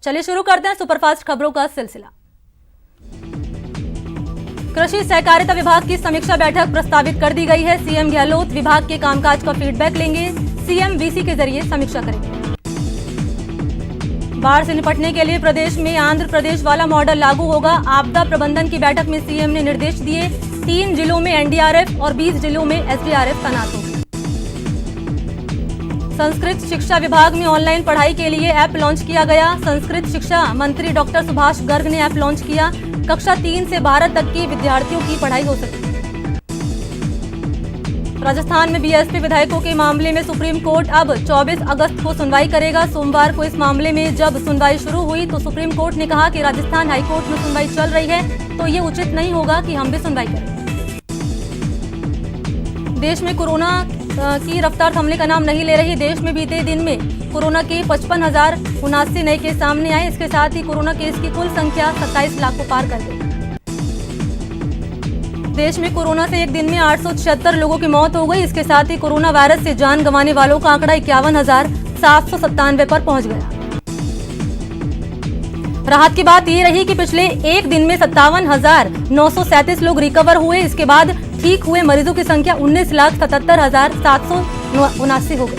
चलिए शुरू करते हैं सुपरफास्ट खबरों का सिलसिला। कृषि सहकारिता विभाग की समीक्षा बैठक प्रस्तावित कर दी गई है। सीएम गहलोत विभाग के कामकाज का फीडबैक लेंगे। सीएम वीसी के जरिए समीक्षा करेंगे। बाढ़ से निपटने के लिए प्रदेश में आंध्र प्रदेश वाला मॉडल लागू होगा। आपदा प्रबंधन की बैठक में सीएम ने निर्देश दिए। 3 जिलों में एनडीआरएफ और 20 जिलों में एसडीआरएफ तैनात होगी। संस्कृत शिक्षा विभाग में ऑनलाइन पढ़ाई के लिए ऐप लॉन्च किया गया। संस्कृत शिक्षा मंत्री डॉक्टर सुभाष गर्ग ने ऐप लॉन्च किया। कक्षा 3 से 12 तक की विद्यार्थियों की पढ़ाई हो सकेगी। राजस्थान में बीएसपी विधायकों के मामले में सुप्रीम कोर्ट अब 24 अगस्त को सुनवाई करेगा। सोमवार को इस मामले में जब सुनवाई शुरू हुई तो सुप्रीम कोर्ट ने कहा कि राजस्थान हाईकोर्ट में सुनवाई चल रही है तो ये उचित नहीं होगा कि हम भी सुनवाई करें। देश में कोरोना की रफ्तार थमने का नाम नहीं ले रही। देश में बीते दिन में कोरोना के 55,079 नए केस सामने आए। इसके साथ ही कोरोना केस की कुल संख्या 27 लाख को पार कर गई। देश में कोरोना से एक दिन में 876 लोगों की मौत हो गई। इसके साथ ही कोरोना वायरस से जान गंवाने वालों का आंकड़ा 51,797 पर पहुंच गया। राहत की बात ये रही कि पिछले एक दिन में 57,937 लोग रिकवर हुए। इसके बाद ठीक हुए मरीजों की संख्या 19,77,779 हो गई।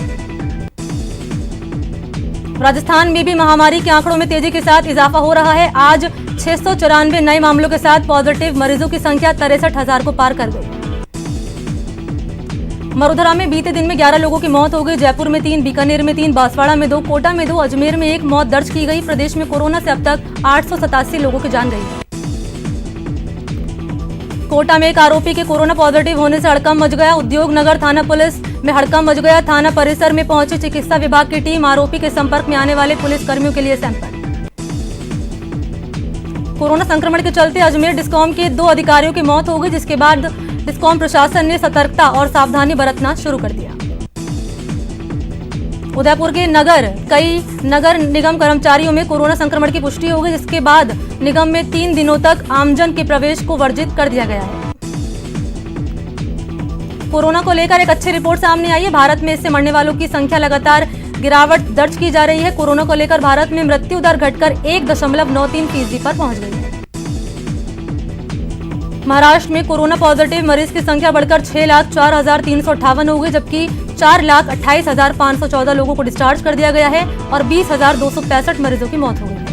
राजस्थान में भी महामारी के आंकड़ों में तेजी के साथ इजाफा हो रहा है। आज 694 नए मामलों के साथ पॉजिटिव मरीजों की संख्या 63,000 को पार कर गई। मरुधरा में बीते दिन में 11 लोगों की मौत हो गई। जयपुर में 3, बीकानेर में 3, बांसवाड़ा में 2, कोटा में 2, अजमेर में 1 मौत दर्ज की गई। प्रदेश में कोरोना से अब तक 887 लोगों की जान गई है। कोटा में एक आरोपी के कोरोना पॉजिटिव होने से हड़कंप मच गया। उद्योग नगर थाना पुलिस में हड़कंप मच गया। थाना परिसर में पहुंची चिकित्सा विभाग की टीम आरोपी के संपर्क में आने वाले पुलिस कर्मियों के लिए सैंपल। कोरोना संक्रमण के चलते अजमेर डिस्कॉम के 2 अधिकारियों की मौत हो गई, जिसके बाद डिस्कॉम प्रशासन ने सतर्कता और सावधानी बरतना शुरू कर दिया। उदयपुर के कई नगर निगम कर्मचारियों में कोरोना संक्रमण की पुष्टि हो गई, जिसके बाद निगम में 3 दिनों तक आमजन के प्रवेश को वर्जित कर दिया गया है। कोरोना को लेकर एक अच्छी रिपोर्ट सामने आई है। भारत में इससे मरने वालों की संख्या लगातार गिरावट दर्ज की जा रही है। कोरोना को लेकर भारत में मृत्यु दर घटकर 1.93% पर पहुंच गई है। महाराष्ट्र में कोरोना पॉजिटिव मरीज की संख्या बढ़कर 6,04,358 हो गई, जबकि 4,28,514 लोगों को डिस्चार्ज कर दिया गया है और 20,265 मरीजों की मौत हो गई है।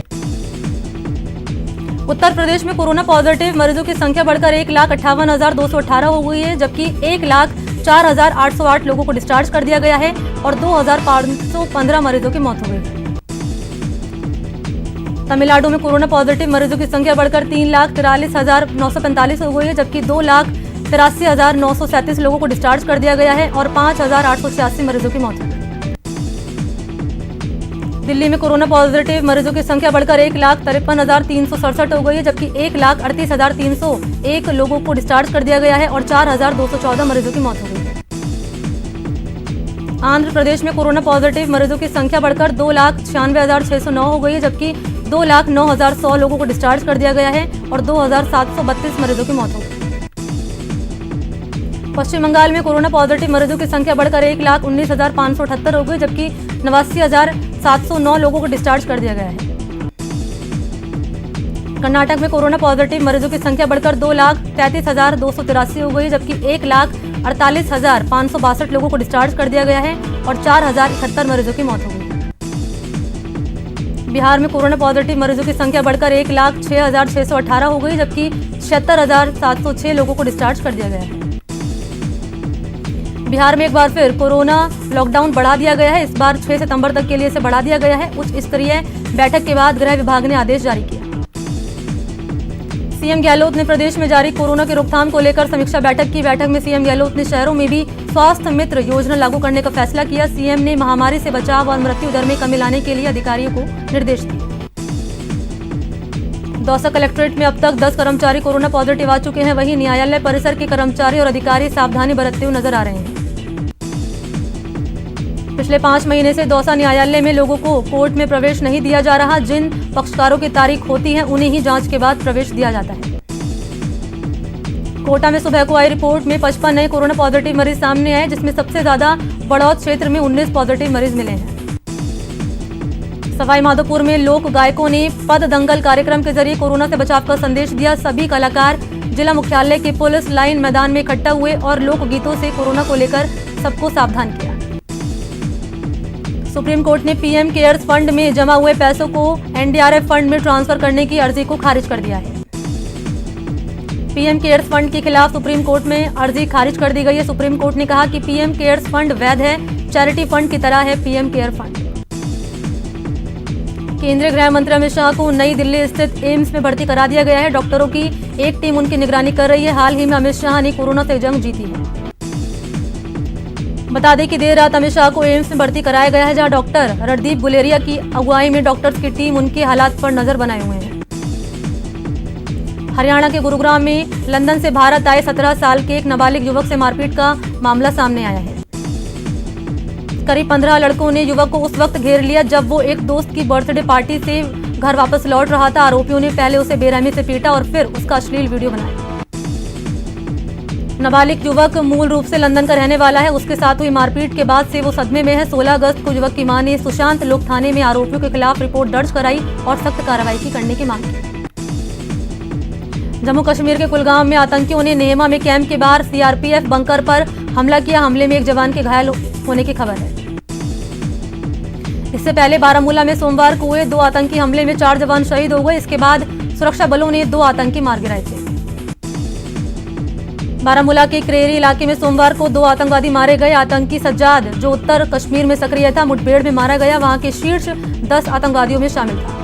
उत्तर प्रदेश में कोरोना पॉजिटिव मरीजों की संख्या बढ़कर 1,58,218 हो गई है, जबकि 1,04,808 लोगों को डिस्चार्ज कर दिया गया है और 2,515 मरीजों की मौत हो गई है। तमिलनाडु में कोरोना पॉजिटिव मरीजों की संख्या बढ़कर 3,43,945 हो गई है, जबकि 2,83,937 लोगों को डिस्चार्ज कर दिया गया है और 5,886 मरीजों की मौत हो गई। दिल्ली में कोरोना पॉजिटिव मरीजों की संख्या बढ़कर 1,53,367 हो गई है, जबकि 1,38,301 लोगों को डिस्चार्ज कर दिया गया है और 4,214 मरीजों की मौत हो गई है। आंध्र प्रदेश में कोरोना पॉजिटिव मरीजों की संख्या बढ़कर 2,96,609 हो गई है, जबकि 2,09,100 लोगों को डिस्चार्ज कर दिया गया है और 2,732 मरीजों की मौत हो गई। पश्चिम बंगाल में कोरोना पॉजिटिव मरीजों की संख्या बढ़कर 1,19,578 हो गई, जबकि 89,709 लोगों को डिस्चार्ज कर दिया गया है। कर्नाटक में कोरोना पॉजिटिव मरीजों की संख्या बढ़कर 2,33,283 हो गई, जबकि 1,48,562 लोगों को डिस्चार्ज कर दिया गया है और 4,071 मरीजों की मौत हो गई। बिहार में कोरोना पॉजिटिव मरीजों की संख्या बढ़कर 1,06,618 हो गई, जबकि 76,706 लोगों को डिस्चार्ज कर दिया गया है। बिहार में एक बार फिर कोरोना लॉकडाउन बढ़ा दिया गया है। इस बार 6 सितंबर तक के लिए इसे बढ़ा दिया गया है। उच्च स्तरीय बैठक के बाद गृह विभाग ने आदेश जारी किया। सीएम गहलोत ने प्रदेश में जारी कोरोना की रोकथाम को लेकर समीक्षा बैठक की। बैठक में सीएम गहलोत ने शहरों में भी स्वास्थ्य मित्र योजना लागू करने का फैसला किया। सीएम ने महामारी से बचाव और मृत्यु दर में कमी लाने के लिए अधिकारियों को निर्देश दिए। दौसा कलेक्ट्रेट में अब तक 10 कर्मचारी कोरोना पॉजिटिव आ चुके हैं। वहीं न्यायालय परिसर के कर्मचारी और अधिकारी सावधानी बरतते हुए नजर आ रहे हैं। पिछले 5 महीने से दौसा न्यायालय में लोगों को कोर्ट में प्रवेश नहीं दिया जा रहा। जिन पक्षकारों की तारीख होती है उन्हें ही जांच के बाद प्रवेश दिया जाता है। कोटा में सुबह को आई रिपोर्ट में 55 नए कोरोना पॉजिटिव मरीज सामने आए, जिसमें सबसे ज्यादा बड़ौद क्षेत्र में 19 पॉजिटिव मरीज मिले हैं। सवाई माधोपुर में लोक गायकों ने पद दंगल कार्यक्रम के जरिए कोरोना से बचाव का संदेश दिया। सभी कलाकार जिला मुख्यालय के पुलिस लाइन मैदान में इकट्ठा हुए और लोक गीतों से कोरोना को लेकर सबको सावधान किया। सुप्रीम कोर्ट ने पीएम केयर्स फंड में जमा हुए पैसों को एनडीआरएफ फंड में ट्रांसफर करने की अर्जी को खारिज कर दिया है। पीएम केयर्स फंड के खिलाफ सुप्रीम कोर्ट में अर्जी खारिज कर दी गई है। सुप्रीम कोर्ट ने कहा कि पीएम केयर्स फंड वैध है, चैरिटी फंड की तरह है पीएम केयर फंड। केंद्रीय गृह मंत्री अमित शाह को नई दिल्ली स्थित एम्स में भर्ती करा दिया गया है। डॉक्टरों की एक टीम उनकी निगरानी कर रही है। हाल ही में अमित शाह ने कोरोना से जंग जीती है। बता दें कि देर रात अमित शाह को एम्स में भर्ती कराया गया है, जहां डॉक्टर रणदीप गुलेरिया की अगुवाई में डॉक्टर्स की टीम उनके हालात पर नजर बनाए हुए है। हरियाणा के गुरुग्राम में लंदन से भारत आए 17 साल के एक नाबालिग युवक से मारपीट का मामला सामने आया है। करीब 15 लड़कों ने युवक को उस वक्त घेर लिया जब वो एक दोस्त की बर्थडे पार्टी से घर वापस लौट रहा था। आरोपियों ने पहले उसे बेरहमी से पीटा और फिर उसका अश्लील वीडियो बनाया। नाबालिग युवक मूल रूप से लंदन का रहने वाला है। उसके साथ हुई मारपीट के बाद से वो सदमे में है। 16 अगस्त को युवक की मां ने सुशांत लोक थाने में आरोपियों के खिलाफ रिपोर्ट दर्ज कराई और सख्त कार्रवाई करने की मांग की। जम्मू कश्मीर के कुलगाम में आतंकियों ने नेहमा में कैंप के बाहर सीआरपीएफ बंकर पर हमला किया। हमले में एक जवान के घायल होने की खबर है। इससे पहले बारामूला में सोमवार को हुए 2 आतंकी हमले में 4 जवान शहीद हो गए। इसके बाद सुरक्षा बलों ने 2 आतंकी मार गिराए थे। बारामूला के क्रेरी इलाके में सोमवार को 2 आतंकवादी मारे गए। आतंकी सज्जाद, जो उत्तर कश्मीर में सक्रिय था, मुठभेड़ में मारा गया। वहां के शीर्ष 10 आतंकवादियों में शामिल था।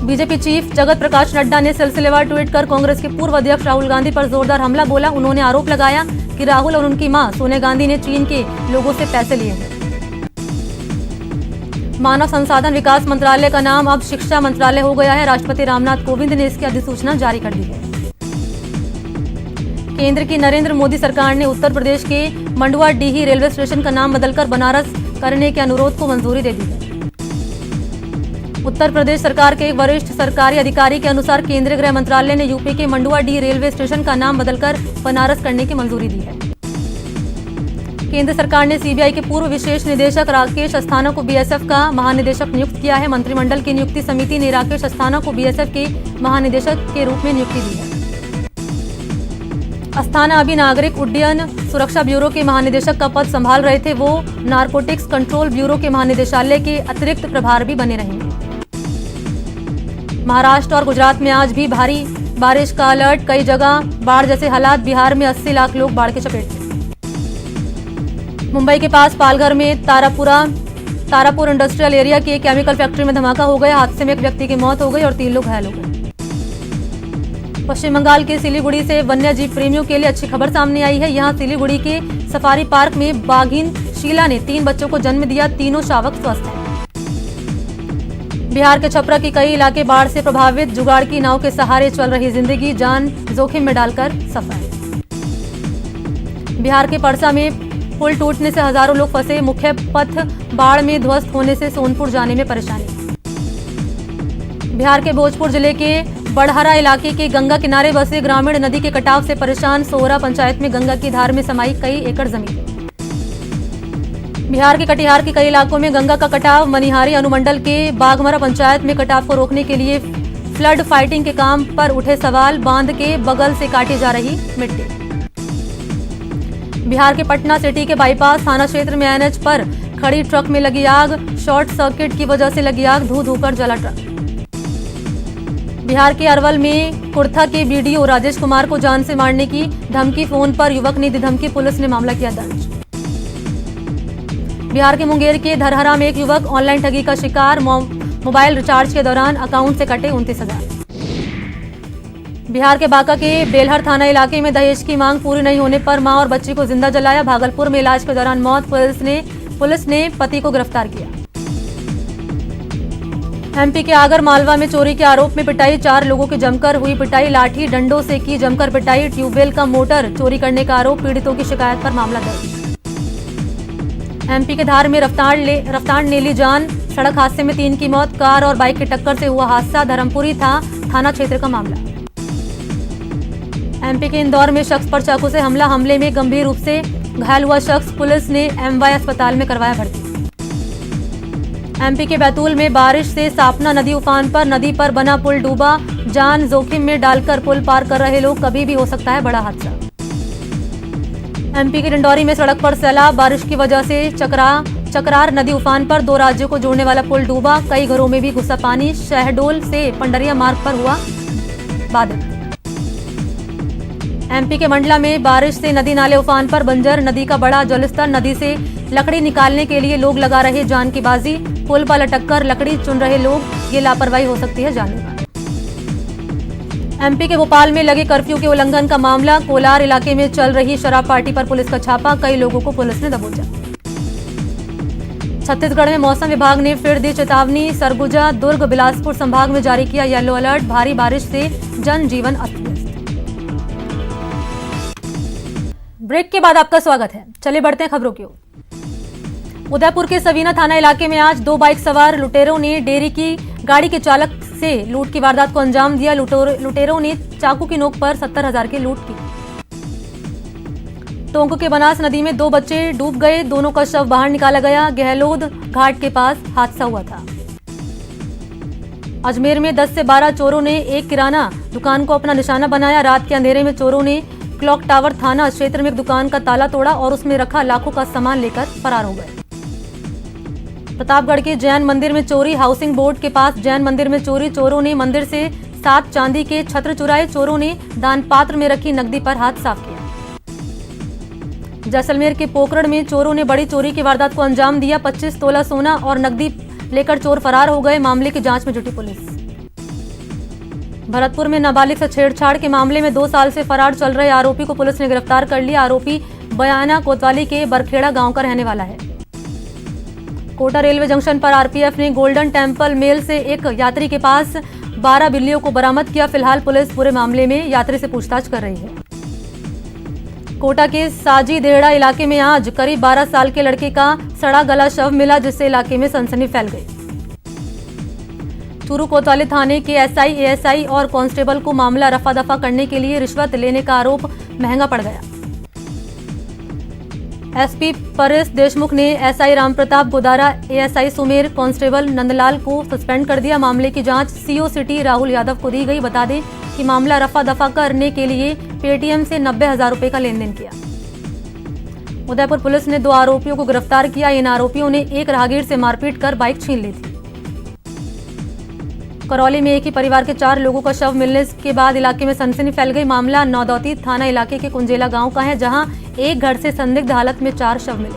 बीजेपी चीफ जगत प्रकाश नड्डा ने सिलसिलेवार ट्वीट कर कांग्रेस के पूर्व अध्यक्ष राहुल गांधी पर जोरदार हमला बोला। उन्होंने आरोप लगाया कि राहुल और उनकी मां सोनिया गांधी ने चीन के लोगों से पैसे लिए हैं। मानव संसाधन विकास मंत्रालय का नाम अब शिक्षा मंत्रालय हो गया है। राष्ट्रपति रामनाथ कोविंद ने इसकी अधिसूचना जारी कर दी है। केंद्र की नरेंद्र मोदी सरकार ने उत्तर प्रदेश के मंडुआ डीही रेलवे स्टेशन का नाम बदलकर बनारस करने के अनुरोध को मंजूरी दे दी है। उत्तर प्रदेश सरकार के एक वरिष्ठ सरकारी अधिकारी के अनुसार केंद्रीय गृह मंत्रालय ने यूपी के मंडुआ डी रेलवे स्टेशन का नाम बदलकर बनारस करने की मंजूरी दी है। केंद्र सरकार ने सीबीआई के पूर्व विशेष निदेशक राकेश अस्थाना को बीएसएफ का महानिदेशक नियुक्त किया है। मंत्रिमंडल की नियुक्ति समिति ने राकेश अस्थाना को बीएसएफ के महानिदेशक के रूप में नियुक्ति दी है। अस्थाना अभी नागरिक उड्डयन सुरक्षा ब्यूरो के महानिदेशक का पद संभाल रहे थे। वो नारकोटिक्स कंट्रोल ब्यूरो के महानिदेशालय के अतिरिक्त प्रभार भी बने रहेंगे। महाराष्ट्र और गुजरात में आज भी भारी बारिश का अलर्ट। कई जगह बाढ़ जैसे हालात। बिहार में 80 लाख लोग बाढ़ की चपेट में। मुंबई के पास पालघर में तारापुर इंडस्ट्रियल एरिया की एक केमिकल फैक्ट्री में धमाका हो गया। हादसे में एक व्यक्ति की मौत हो गई और 3 लोग घायल हो गए। पश्चिम बंगाल के सिलीगुड़ी से वन्य जीव प्रेमियों के लिए अच्छी खबर सामने आई है। यहाँ सिलीगुड़ी के सफारी पार्क में बाघिन शीला ने 3 बच्चों को जन्म दिया। तीनों शावक स्वस्थ हैं। बिहार के छपरा के कई इलाके बाढ़ से प्रभावित। जुगाड़ की नाव के सहारे चल रही जिंदगी जान जोखिम में डालकर सफर। बिहार के परसा में पुल टूटने से हजारों लोग फंसे। मुख्य पथ बाढ़ में ध्वस्त होने से सोनपुर जाने में परेशानी। बिहार के भोजपुर जिले के बड़हरा इलाके के गंगा किनारे बसे ग्रामीण नदी के कटाव से परेशान। सोहरा पंचायत में गंगा की धार में समाई कई एकड़ जमीन। बिहार के कटिहार के कई इलाकों में गंगा का कटाव। मनिहारी अनुमंडल के बाघमरा पंचायत में कटाव को रोकने के लिए फ्लड फाइटिंग के काम पर उठे सवाल। बांध के बगल से काटी जा रही मिट्टी। बिहार के पटना सिटी के बाईपास थाना क्षेत्र में एनएच पर खड़ी ट्रक में लगी आग। शॉर्ट सर्किट की वजह से लगी आग। धू धू कर जला ट्रक। बिहार के अरवल में कुर्था के बीडीओ राजेश कुमार को जान से मारने की धमकी। फोन पर युवक ने दी धमकी। पुलिस ने मामला किया दर्ज। बिहार के मुंगेर के धरहरा में एक युवक ऑनलाइन ठगी का शिकार। मोबाइल रिचार्ज के दौरान अकाउंट से कटे 29,000। बिहार के बांका के बेलहर थाना इलाके में दहेज की मांग पूरी नहीं होने पर मां और बच्ची को जिंदा जलाया। भागलपुर में इलाज के दौरान मौत। पुलिस ने पति को गिरफ्तार किया। एमपी के आगर मालवा में चोरी के आरोप में पिटाई। 4 लोगों की जमकर हुई पिटाई। लाठी डंडों से की जमकर पिटाई। ट्यूबवेल का मोटर चोरी करने का आरोप। पीड़ितों की शिकायत पर मामला दर्ज। एमपी के धार में रफ्तार ने ली जान। सड़क हादसे में 3 की मौत। कार और बाइक की टक्कर से हुआ हादसा। धर्मपुरी थाना क्षेत्र का मामला। एमपी के इंदौर में शख्स पर चाकू से हमला। हमले में गंभीर रूप से घायल हुआ शख्स। पुलिस ने एमवाई अस्पताल में करवाया भर्ती। एमपी के बैतूल में बारिश से सापना नदी उफान पर, नदी पर बना पुल डूबा, जान जोखिम में डालकर पुल पार कर रहे लोग, कभी भी हो सकता है बड़ा हादसा। एमपी के डिंडौरी में सड़क पर सैलाब, बारिश की वजह से चकरार नदी उफान पर 2 राज्यों को जोड़ने वाला पुल डूबा, कई घरों में भी घुसा पानी, शहडोल से पंडरिया मार्ग पर हुआ बाधित। एमपी के मंडला में बारिश से नदी नाले उफान पर, बंजर नदी का बड़ा जलस्तर, नदी से लकड़ी निकालने के लिए लोग लगा रहे जान की बाजी, पुल पर लटक कर लकड़ी चुन रहे लोग, ये लापरवाही हो सकती है जानलेवा। एमपी के भोपाल में लगे कर्फ्यू के उल्लंघन का मामला, कोलार इलाके में चल रही शराब पार्टी पर पुलिस का छापा, कई लोगों को पुलिस ने दबोचा। छत्तीसगढ़ में मौसम विभाग ने फिर दी चेतावनी, सरगुजा, दुर्ग, बिलासपुर संभाग में जारी किया येलो अलर्ट, भारी बारिश से जनजीवन अस्त-व्यस्त। ब्रेक के बाद आपका स्वागत है, चलिए बढ़ते हैं खबरों की ओर। उदयपुर के सवीना थाना इलाके में आज 2 बाइक सवार लुटेरों ने डेयरी की गाड़ी के चालक से लूट की वारदात को अंजाम दिया। लुटेरों ने चाकू की नोक पर 70,000 की लूट की। टोंक के बनास नदी में 2 बच्चे डूब गए, दोनों का शव बाहर निकाला गया, गहलोद घाट के पास हादसा हुआ था। अजमेर में 10 से 12 चोरों ने एक किराना दुकान को अपना निशाना बनाया, रात के अंधेरे में चोरों ने क्लॉक टावर थाना क्षेत्र में एक दुकान का ताला तोड़ा और उसमें रखा लाखों का सामान लेकर फरार हो गए। प्रतापगढ़ के जैन मंदिर में चोरी, हाउसिंग बोर्ड के पास जैन मंदिर में चोरी, चोरों ने मंदिर से 7 चांदी के छत्र चुराए, चोरों ने दान पात्र में रखी नकदी पर हाथ साफ किया। जैसलमेर के पोखरण में चोरों ने बड़ी चोरी की वारदात को अंजाम दिया, 25 तोला सोना और नकदी लेकर चोर फरार हो गए, मामले की जांच में जुटी पुलिस। भरतपुर में नाबालिग से छेड़छाड़ के मामले में 2 साल से फरार चल रहे आरोपी को पुलिस ने गिरफ्तार कर लिया। आरोपी बयाना कोतवाली के बरखेड़ा गांव का रहने वाला है। कोटा रेलवे जंक्शन पर आरपीएफ ने गोल्डन टेम्पल मेल से एक यात्री के पास 12 बिल्लियों को बरामद किया। फिलहाल पुलिस पूरे मामले में यात्री से पूछताछ कर रही है। कोटा के साजी देहड़ा इलाके में आज करीब 12 साल के लड़के का सड़ा गला शव मिला, जिससे इलाके में सनसनी फैल गई। चूरू कोतवाली थाने के एसआई, एएसआई और कांस्टेबल को मामला रफा दफा करने के लिए रिश्वत लेने का आरोप महंगा पड़ गया। एसपी परेश देशमुख ने SI Rampratap Godara, ASI Sumer, constable Nandlal को सस्पेंड कर दिया। मामले की जांच सीओ सिटी राहुल यादव को दी गई। बता दें कि मामला रफा दफा करने के लिए पेटीएम से 90,000 रुपए का लेन देन किया। उदयपुर पुलिस ने 2 आरोपियों को गिरफ्तार किया। इन आरोपियों ने एक राहगीर से मारपीट कर बाइक छीन ली थी। करौली में एक ही परिवार के 4 लोगों का शव मिलने के बाद इलाके में सनसनी फैल गई। मामला नौदौती थाना इलाके के कुंजेला गांव का है, जहां एक घर से संदिग्ध हालत में 4 शव मिले।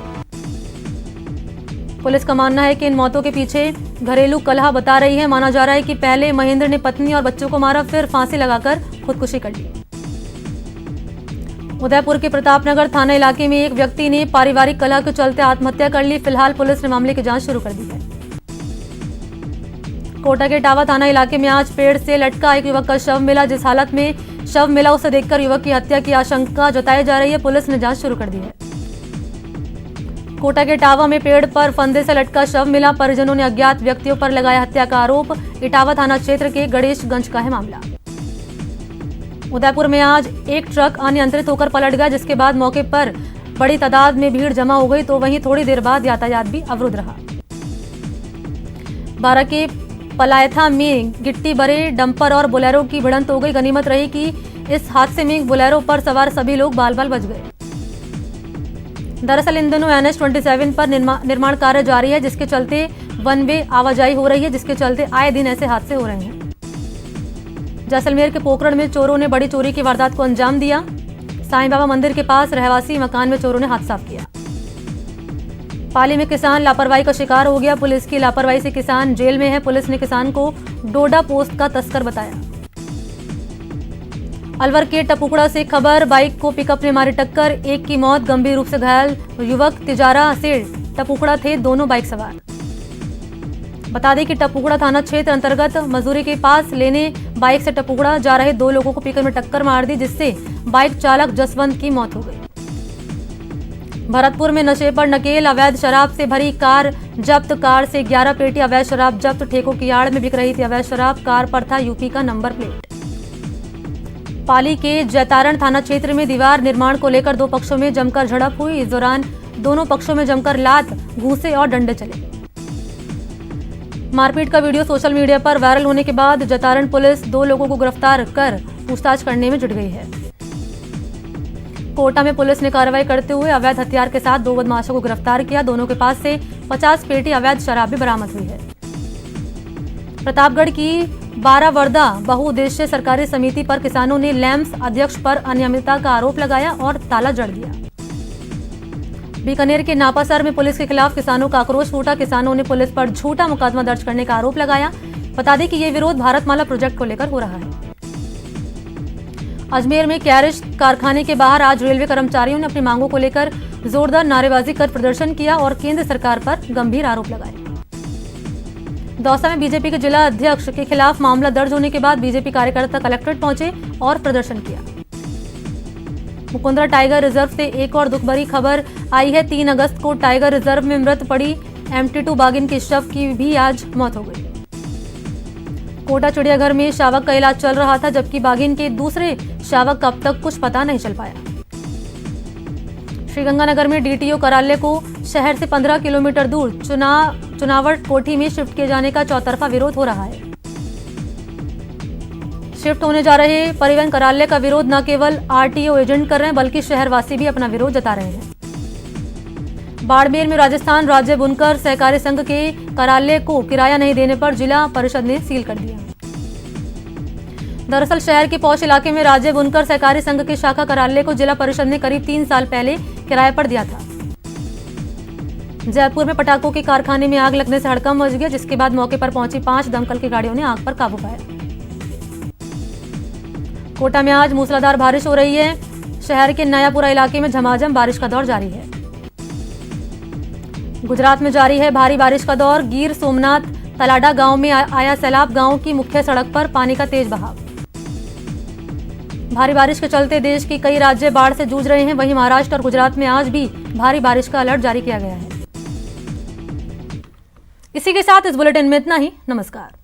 पुलिस का मानना है कि इन मौतों के पीछे घरेलू कलह बता रही है। माना जा रहा है कि पहले महेंद्र ने पत्नी और बच्चों को मारा, फिर फांसी लगाकर खुदकुशी कर ली। उदयपुर के प्रतापनगर थाना इलाके में एक व्यक्ति ने पारिवारिक कलह के चलते आत्महत्या कर ली। फिलहाल पुलिस ने मामले की जांच शुरू कर दी है। कोटा के टावा थाना इलाके में आज पेड़ से लटका एक युवक का शव मिला। जिस हालत में शव मिला उसे देखकर युवक की हत्या की आशंका जताई जा रही है। पुलिस ने जांच शुरू कर दी है। कोटा के टावा में पेड़ पर फंदे से लटका शव मिला। परिजनों ने अज्ञात व्यक्तियों पर लगाया हत्या का आरोप। इटावा थाना क्षेत्र के गणेशगंज का है मामला। उदयपुर में आज एक ट्रक अनियंत्रित होकर पलट गया, जिसके बाद मौके पर बड़ी तादाद में भीड़ जमा हो गई, तो वहीं थोड़ी देर बाद यातायात भी अवरुद्ध रहा। बारा के पलायथा में गिट्टी भरे डंपर और बोलेरो की भिड़ंत हो गई। गनीमत रही कि इस हादसे में बोलेरो पर सवार सभी लोग बाल बाल बच गए। दरअसल इन दिनों NH-27 पर निर्माण कार्य जारी है, जिसके चलते वन वे आवाजाही हो रही है, जिसके चलते आए दिन ऐसे हादसे हो रहे हैं। जैसलमेर के पोखरण में चोरों ने बड़ी चोरी की वारदात को अंजाम दिया। साईं बाबा मंदिर के पास रहवासी मकान में चोरों ने हाथ साफ किया। पाली में किसान लापरवाही का शिकार हो गया। पुलिस की लापरवाही से किसान जेल में है। पुलिस ने किसान को डोडा पोस्ट का तस्कर बताया। अलवर के टपुकड़ा से खबर, बाइक को पिकअप ने मारी टक्कर, एक की मौत, गंभीर रूप से घायल युवक तिजारा से टपुकड़ा थे दोनों बाइक सवार। बता दें कि टपुकड़ा थाना क्षेत्र अंतर्गत मजूरी के पास लेने बाइक से टपुकड़ा जा रहे 2 लोगों को पिकअप में टक्कर मार दी, जिससे बाइक चालक जसवंत की मौत हो गई। भरतपुर में नशे पर नकेल, अवैध शराब से भरी कार जब्त, कार से 11 पेटी अवैध शराब जब्त। ठेकों की आड़ में बिक रही थी अवैध शराब, कार पर था यूपी का नंबर प्लेट। पाली के जैतारण थाना क्षेत्र में दीवार निर्माण को लेकर 2 पक्षों में जमकर झड़प हुई। इस दौरान दोनों पक्षों में जमकर लात, घूंसे और डंडे चले। मारपीट का वीडियो सोशल मीडिया पर वायरल होने के बाद जतारण पुलिस 2 लोगों को गिरफ्तार कर पूछताछ करने में जुट गई है। कोटा में पुलिस ने कार्रवाई करते हुए अवैध हथियार के साथ 2 बदमाशों को गिरफ्तार किया। दोनों के पास से 50 पेटी अवैध शराब भी बरामद हुई है। प्रतापगढ़ की बारावरदा बहुउद्देश्य सरकारी समिति पर किसानों ने लैम्स अध्यक्ष पर अनियमितता का आरोप लगाया और ताला जड़ दिया। बीकानेर के नापासर में पुलिस के खिलाफ किसानों का आक्रोश फूटा। किसानों ने पुलिस पर झूठा मुकदमा दर्ज करने का आरोप लगाया। बता दें कि ये विरोध भारतमाला प्रोजेक्ट को लेकर हो रहा है। अजमेर में कैरिज कारखाने के बाहर आज रेलवे कर्मचारियों ने अपनी मांगों को लेकर जोरदार नारेबाजी कर प्रदर्शन किया और केंद्र सरकार पर गंभीर आरोप लगाए। दौसा में बीजेपी के जिला अध्यक्ष के खिलाफ मामला दर्ज होने के बाद बीजेपी कार्यकर्ता कलेक्ट्रेट पहुंचे और प्रदर्शन किया। मुकुंदरा टाइगर रिजर्व से एक और दुख भरी खबर आई है। 3 अगस्त को टाइगर रिजर्व में मृत पड़ी MT2 बाघिन के शव की भी आज मौत हो गई। कोटा चिड़ियाघर में शावक का इलाज चल रहा था, जबकि बाघिन के दूसरे शावक का अब तक कुछ पता नहीं चल पाया। श्रीगंगानगर में DTO कार्यालय को शहर से 15 किलोमीटर दूर चुनावट कोठी में शिफ्ट किए जाने का चौतरफा विरोध हो रहा है। शिफ्ट होने जा रहे परिवहन कार्यालय का विरोध न केवल RTO एजेंट कर रहे हैं, बल्कि शहरवासी भी अपना विरोध जता रहे हैं। बाड़मेर में राजस्थान राज्य बुनकर सहकारी संघ के कार्यालय को किराया नहीं देने पर जिला परिषद ने सील कर दिया। दरअसल शहर के पौष इलाके में राज्य बुनकर सहकारी संघ के शाखा कार्यालय को जिला परिषद ने करीब 3 साल पहले किराए पर दिया था। जयपुर में पटाखों के कारखाने में आग लगने से हड़कंप मच गया, जिसके बाद मौके पर पहुंची 5 दमकल की गाड़ियों ने आग पर काबू पाया। कोटा में आज मूसलाधार बारिश हो रही है। शहर के नयापुरा इलाके में झमाझम बारिश का दौर जारी है। गुजरात में जारी है भारी बारिश का दौर। गिर सोमनाथ तलाडा गांव में आया सैलाब। गांव की मुख्य सड़क पर पानी का तेज बहाव। भारी बारिश के चलते देश के कई राज्य बाढ़ से जूझ रहे हैं। वहीं महाराष्ट्र और गुजरात में आज भी भारी बारिश का अलर्ट जारी किया गया है। इसी के साथ इस बुलेटिन में इतना ही। नमस्कार।